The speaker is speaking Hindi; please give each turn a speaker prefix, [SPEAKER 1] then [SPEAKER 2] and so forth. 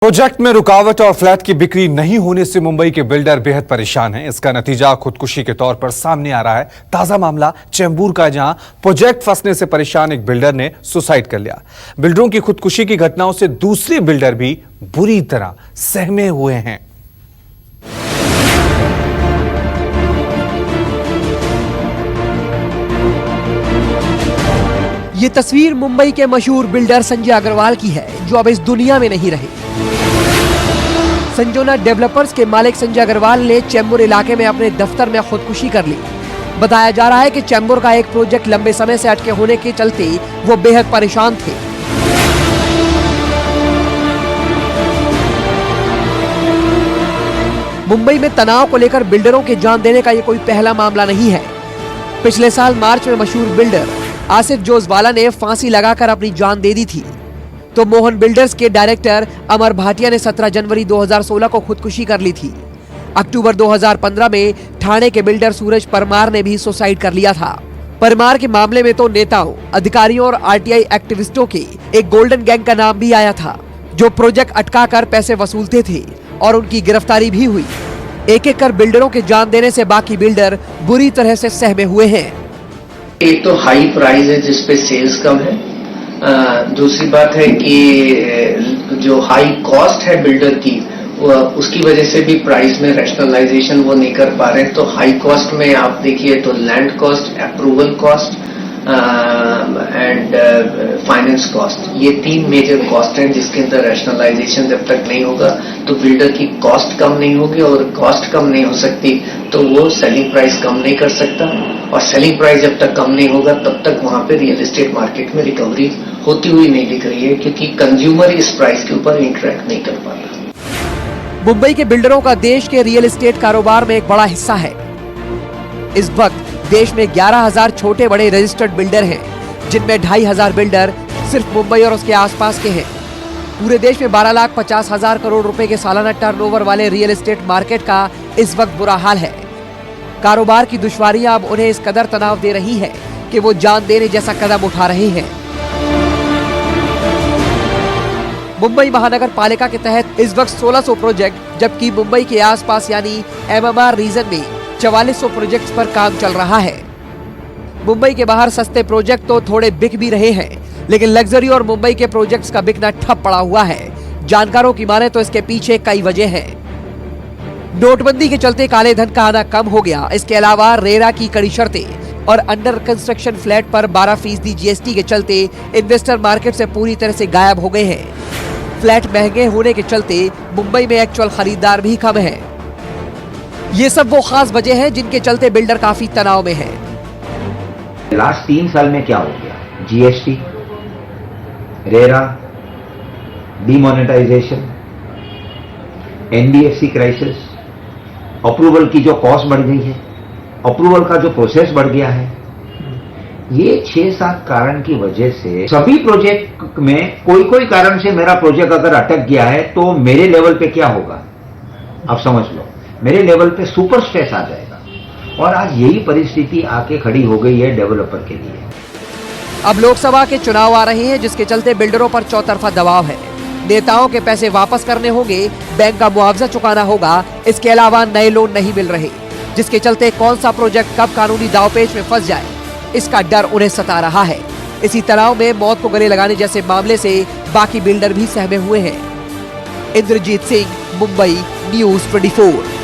[SPEAKER 1] प्रोजेक्ट में रुकावट और फ्लैट की बिक्री नहीं होने से मुंबई के बिल्डर बेहद परेशान हैं। इसका नतीजा खुदकुशी के तौर पर सामने आ रहा है। ताजा मामला चेंबूर का, जहां प्रोजेक्ट फंसने से परेशान एक बिल्डर ने सुसाइड कर लिया। बिल्डरों की खुदकुशी की घटनाओं से दूसरे बिल्डर भी बुरी तरह सहमे हुए हैं।
[SPEAKER 2] ये तस्वीर मुंबई के मशहूर बिल्डर संजय अग्रवाल की है, जो अब इस दुनिया में नहीं रहे। संजोना डेवलपर्स के मालिक संजय अग्रवाल ने चेंबूर इलाके में अपने दफ्तर में खुदकुशी कर ली। बताया जा रहा है कि चेंबूर का एक प्रोजेक्ट लंबे समय से अटके होने के चलते वो बेहद परेशान थे। मुंबई में तनाव को लेकर बिल्डरों के जान देने का ये कोई पहला मामला नहीं है। पिछले साल मार्च में मशहूर बिल्डर आसिफ जोजवाला ने फांसी लगाकर अपनी जान दे दी थी, तो मोहन बिल्डर्स के डायरेक्टर अमर भाटिया ने 17 जनवरी 2016 को खुदकुशी कर ली थी। अक्टूबर 2015 में ठाणे के बिल्डर सूरज परमार ने भी सुसाइड कर लिया था। परमार के मामले में तो नेताओं, अधिकारियों और आरटीआई एक्टिविस्टों के एक गोल्डन गैंग का नाम भी आया था, जो प्रोजेक्ट अटकाकर पैसे वसूलते थे, और उनकी गिरफ्तारी भी हुई। एक एक कर बिल्डरों के जान देने से बाकी बिल्डर बुरी तरह से सहमे हुए हैं।
[SPEAKER 3] एक तो हाई प्राइस है जिसपे सेल्स कम है। दूसरी बात है कि जो हाई कॉस्ट है बिल्डर की, उसकी वजह से भी प्राइस में रैशनलाइजेशन वो नहीं कर पा रहे। तो हाई कॉस्ट में आप देखिए तो land cost, approval cost and finance cost, ये तीन मेजर कॉस्ट हैं जिसके अंदर रैशनलाइजेशन जब तक नहीं होगा तो बिल्डर की कॉस्ट कम नहीं होगी, और कॉस्ट कम नहीं हो सकती तो वो सेलिंग प्राइस कम नहीं कर सकता, और सेलिंग प्राइस जब तक कम नहीं होगा तब तक वहां पे रियल एस्टेट मार्केट में रिकवरी होती हुई नहीं दिख रही है, क्योंकि कंज्यूमर इस प्राइस के ऊपर इंटरेक्ट नहीं कर पाता।
[SPEAKER 2] मुंबई के बिल्डरों का देश के रियल एस्टेट कारोबार में एक बड़ा हिस्सा है। इस वक्त देश में 11,000 छोटे बड़े रजिस्टर्ड बिल्डर हैं, जिनमें 2,500 बिल्डर सिर्फ मुंबई और उसके आसपास के हैं। पूरे देश में 12,50,000 करोड़ रुपए के सालाना टर्नओवर वाले रियल एस्टेट मार्केट का इस वक्त बुरा हाल है। कारोबार की दुश्वारियां अब उन्हें इस कदर तनाव दे रही है कि वो जान देने जैसा कदम उठा रहे हैं। मुंबई महानगर पालिका के तहत इस वक्त 1600 प्रोजेक्ट, जबकि मुंबई के आसपास यानी एमएमआर रीजन में 4400 प्रोजेक्ट्स पर काम चल रहा है। मुंबई के बाहर सस्ते प्रोजेक्ट तो थोड़े बिक भी रहे हैं, लेकिन लग्जरी और मुंबई के प्रोजेक्ट्स का बिकना ठप पड़ा हुआ है। जानकारों की माने तो इसके पीछे कई वजह हैं। नोटबंदी के चलते काले धन का आना कम हो गया। इसके अलावा रेरा की कड़ी शर्तें और अंडर कंस्ट्रक्शन फ्लैट पर 12% जीएसटी के चलते इन्वेस्टर मार्केट से पूरी तरह से गायब हो गए हैं। फ्लैट महंगे होने के चलते मुंबई में एक्चुअल खरीदार भी कम है। ये सब वो खास वजह है जिनके चलते बिल्डर काफी तनाव में है।
[SPEAKER 4] लास्ट 3 साल में क्या हो गया? GST, RERA, demonetisation, NBFC crisis, approval की जो कॉस्ट बढ़ गई है, अप्रूवल का जो प्रोसेस बढ़ गया है, ये 6-7 कारण की वजह से सभी प्रोजेक्ट में कोई कारण से मेरा प्रोजेक्ट अगर अटक गया है तो मेरे लेवल पे क्या होगा आप समझ लो। मेरे लेवल पे सुपर स्ट्रेस आ जाएगा, और आज यही परिस्थिति आके खड़ी हो गई है डेवलपर के लिए।
[SPEAKER 2] अब लोकसभा के चुनाव आ रहे हैं, जिसके चलते बिल्डरों पर चौतरफा दबाव है। नेताओं के पैसे वापस करने होंगे, बैंक का मुआवजा चुकाना होगा। इसके अलावा नए लोन नहीं मिल रहे, जिसके चलते कौन सा प्रोजेक्ट कब कानूनी दांवपेच में फंस जाए, इसका डर उन्हें सता रहा है। इसी तनाव में मौत को गले लगाने जैसे मामले से बाकी बिल्डर भी सहमे हुए हैं। इंद्रजीत सिंह, मुंबई, न्यूज़ 24।